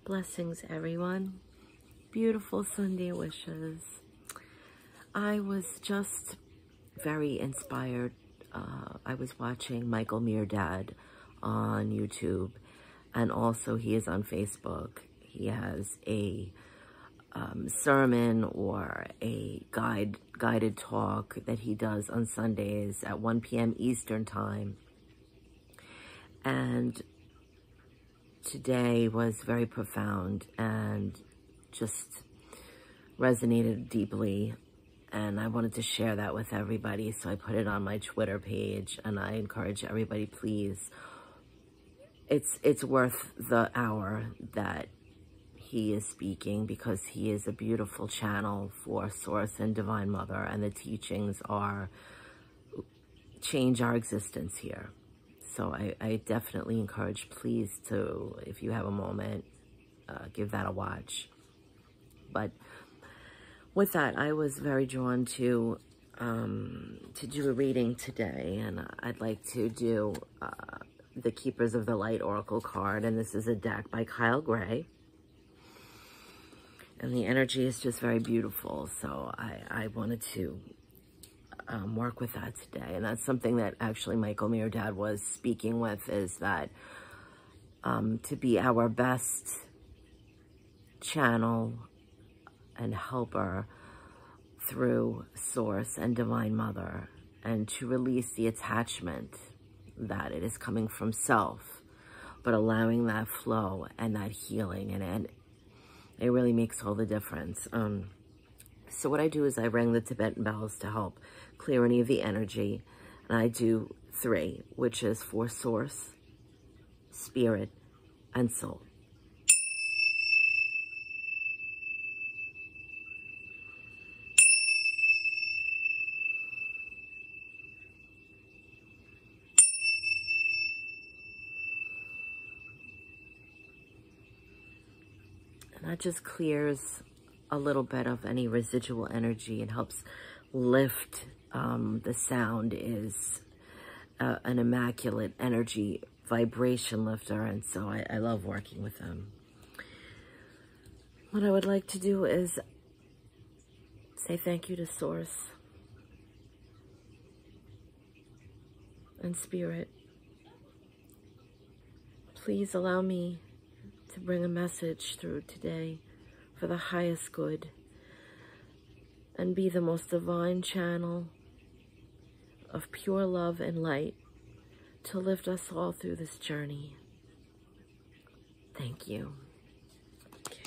Blessings, everyone. Beautiful Sunday wishes. I was just very inspired. I was watching Michael Meerdad on YouTube, and also he is on Facebook. He has a sermon or a guided talk that he does on Sundays at 1 p.m. Eastern Time. And today was very profound and just resonated deeply, and I wanted to share that with everybody, so I put it on my Twitter page, and I encourage everybody, please, it's worth the hour that he is speaking, because he is a beautiful channel for Source and Divine Mother, and the teachings change our existence here. So I definitely encourage, please, to, if you have a moment, give that a watch. But with that, I was very drawn to do a reading today, and I'd like to do the Keepers of the Light Oracle card, and this is a deck by Kyle Gray. And the energy is just very beautiful, so I wanted to work with that today. And that's something that actually Michael Meerdad was speaking with, is that to be our best channel and helper through Source and Divine Mother, and to release the attachment that it is coming from self, but allowing that flow and that healing, and it really makes all the difference. So what I do is I ring the Tibetan bells to help clear any of the energy. And I do 3, which is for Source, Spirit, and Soul. And that just clears a little bit of any residual energy and helps lift. The sound is an immaculate energy vibration lifter, and so I love working with them. What I would like to do is say thank you to Source and Spirit. Please allow me to bring a message through today for the highest good, and be the most divine channel of pure love and light to lift us all through this journey. Thank you. Okay.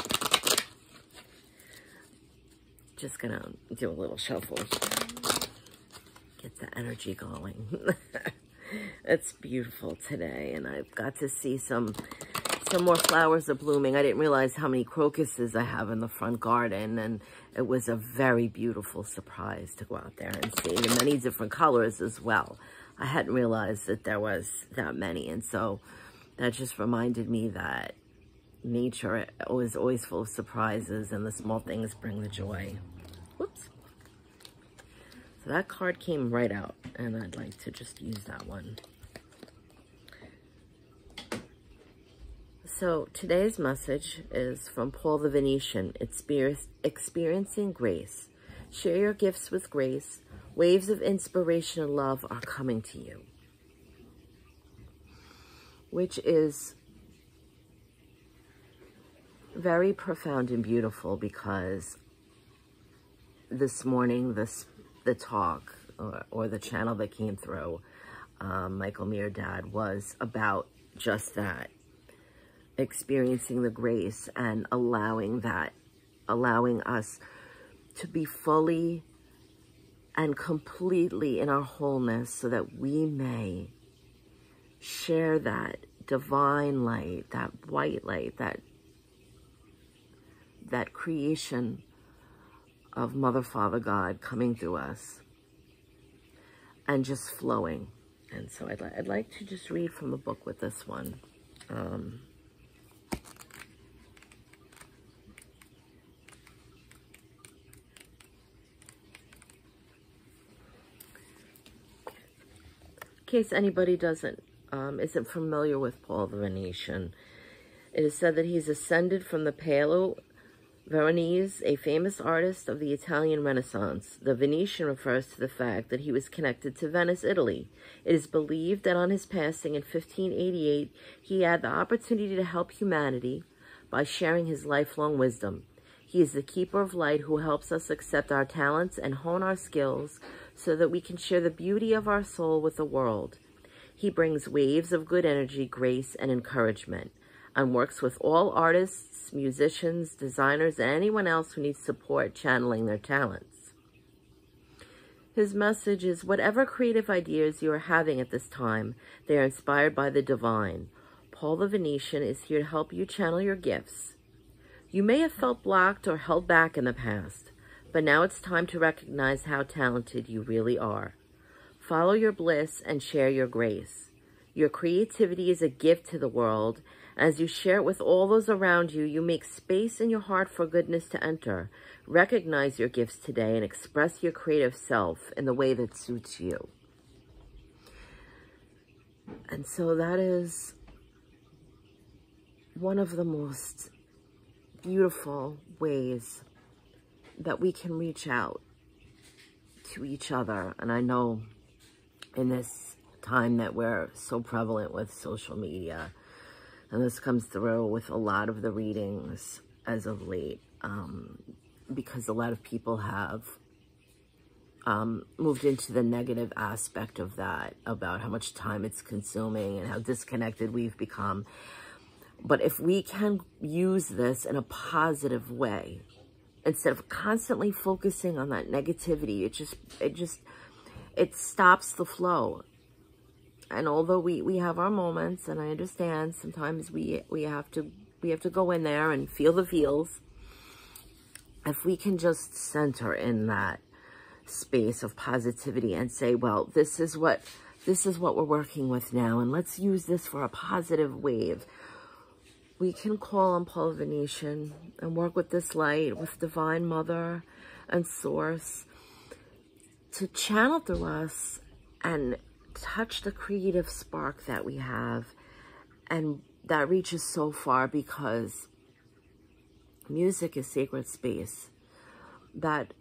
Just gonna do a little shuffle. Get the energy going. It's beautiful today, and I've got to see some more flowers are blooming. I didn't realize how many crocuses I have in the front garden, and it was a very beautiful surprise to go out there and see the many different colors as well. I hadn't realized that there was that many, and so that just reminded me that nature is always full of surprises, and the small things bring the joy. Whoops. So that card came right out, and I'd like to just use that one. So today's message is from Paul the Venetian. Experiencing grace. Share your gifts with grace. Waves of inspiration and love are coming to you. Which is very profound and beautiful, because this morning, the talk or the channel that came through, Michael Meerdad, was about just that. Experiencing the grace and allowing us to be fully and completely in our wholeness, so that we may share that divine light, that white light, that creation of Mother, Father, God coming through us and just flowing. And so I'd like to just read from the book with this one. In case anybody isn't familiar with Paul the Venetian, It is said that he's ascended from the Palo Veronese, a famous artist of the Italian Renaissance. The Venetian refers to the fact that he was connected to Venice, Italy. It is believed that on his passing in 1588, he had the opportunity to help humanity by sharing his lifelong wisdom. He is the keeper of light who helps us accept our talents and hone our skills so that we can share the beauty of our soul with the world. He brings waves of good energy, grace, and encouragement, and works with all artists, musicians, designers, and anyone else who needs support channeling their talents. His message is, whatever creative ideas you are having at this time, they are inspired by the divine. Paul the Venetian is here to help you channel your gifts. You may have felt blocked or held back in the past, but now it's time to recognize how talented you really are. Follow your bliss and share your grace. Your creativity is a gift to the world. As you share it with all those around you, you make space in your heart for goodness to enter. Recognize your gifts today and express your creative self in the way that suits you. And so that is one of the most beautiful ways that we can reach out to each other. And I know in this time that we're so prevalent with social media, and this comes through with a lot of the readings as of late, because a lot of people have moved into the negative aspect of that, about how much time it's consuming and how disconnected we've become. But if we can use this in a positive way, instead of constantly focusing on that negativity, it stops the flow. And although we have our moments, and I understand sometimes we have to go in there and feel the feels, if we can just center in that space of positivity and say, well, this is what we're working with now, and let's use this for a positive wave. We can call on Paul Venetian and work with this light, with Divine Mother and Source, to channel through us and touch the creative spark that we have. And that reaches so far, because music is sacred space. That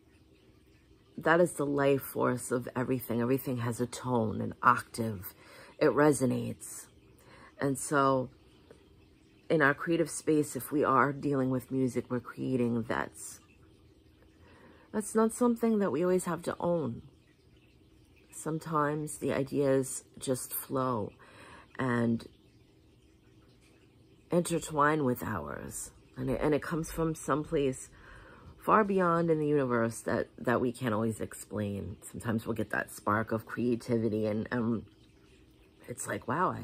is the life force of everything. Everything has a tone, an octave. It resonates. And so in our creative space, if we are dealing with music, we're creating, that's not something that we always have to own. Sometimes the ideas just flow and intertwine with ours. And it comes from someplace far beyond in the universe that we can't always explain. Sometimes we'll get that spark of creativity, and it's like, wow,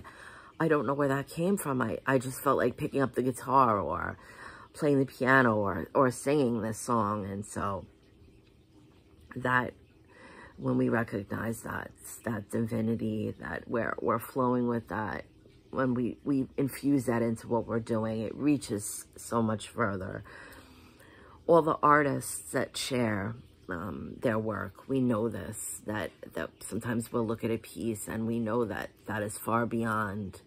I don't know where that came from. I just felt like picking up the guitar or playing the piano or singing this song. And so that, when we recognize that divinity, that we're flowing with that, when we infuse that into what we're doing, it reaches so much further. All the artists that share their work, we know this, that sometimes we'll look at a piece and we know that is far beyond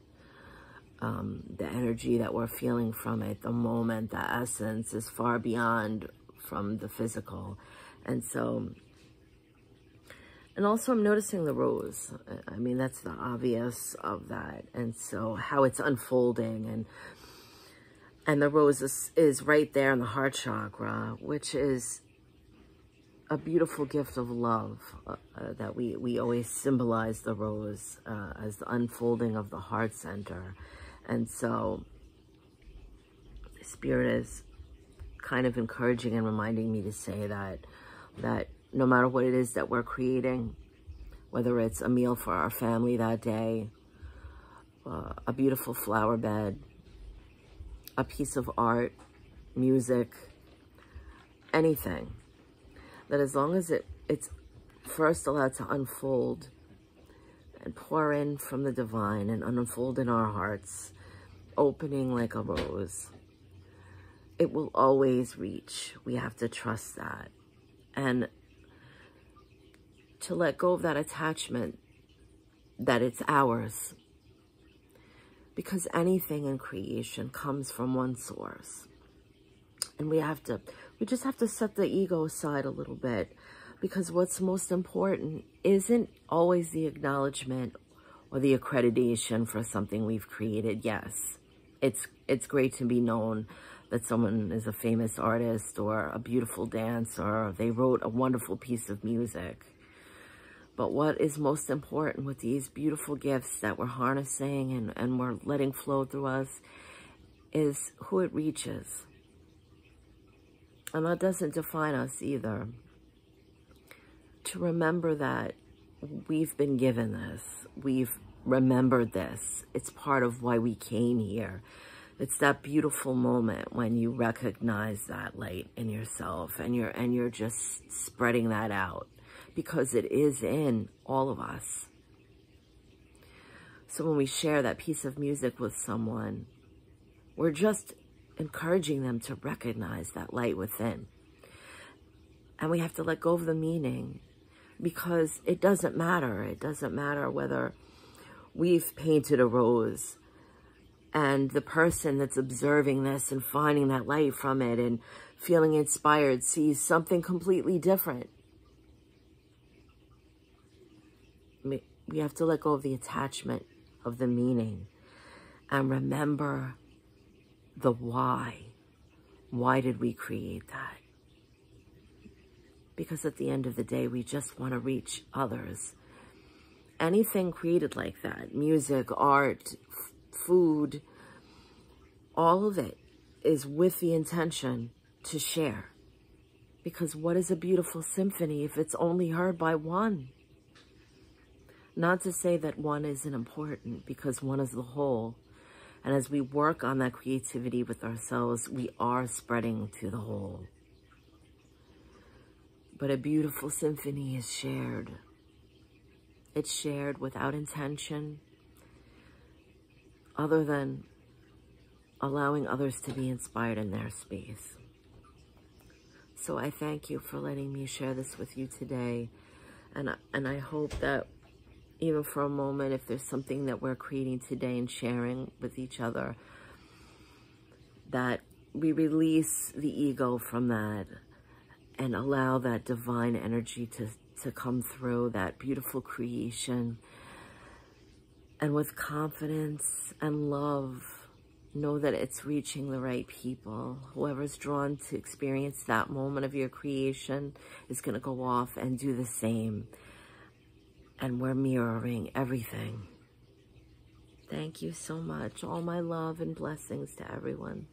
the energy that we're feeling from it. The moment, the essence is far beyond from the physical. And so, and also I'm noticing the rose. I mean, that's the obvious of that. And so how it's unfolding, and the rose is right there in the heart chakra, which is a beautiful gift of love, that we always symbolize the rose as the unfolding of the heart center. And so Spirit is kind of encouraging and reminding me to say that no matter what it is that we're creating, whether it's a meal for our family that day, a beautiful flower bed, a piece of art, music, anything, that as long as it's first allowed to unfold and pour in from the divine and unfold in our hearts, opening like a rose, it will always reach. We have to trust that. And to let go of that attachment, that it's ours. because anything in creation comes from one source. And we just have to set the ego aside a little bit, because what's most important isn't always the acknowledgement or the accreditation for something we've created. Yes, it's great to be known that someone is a famous artist or a beautiful dancer, or they wrote a wonderful piece of music. But what is most important with these beautiful gifts that we're harnessing and we're letting flow through us is who it reaches. And that doesn't define us either. To remember that we've been given this. We've remembered this. It's part of why we came here. It's that beautiful moment when you recognize that light in yourself and you're just spreading that out, because it is in all of us. So when we share that piece of music with someone, we're just encouraging them to recognize that light within. And we have to let go of the meaning, because it doesn't matter. It doesn't matter whether we've painted a rose and the person that's observing this and finding that light from it and feeling inspired sees something completely different. We have to let go of the attachment of the meaning and remember the why. Why did we create that? Because at the end of the day, we just want to reach others. Anything created like that, music, art, food, all of it is with the intention to share. Because what is a beautiful symphony if it's only heard by one? Not to say that one isn't important, because one is the whole. And as we work on that creativity with ourselves, we are spreading to the whole. But a beautiful symphony is shared. It's shared without intention, other than allowing others to be inspired in their space. So I thank you for letting me share this with you today. And I hope that even for a moment, if there's something that we're creating today and sharing with each other, that we release the ego from that and allow that divine energy to come through, that beautiful creation. And with confidence and love, know that it's reaching the right people. Whoever's drawn to experience that moment of your creation is going to go off and do the same. And we're mirroring everything. Thank you so much. All my love and blessings to everyone.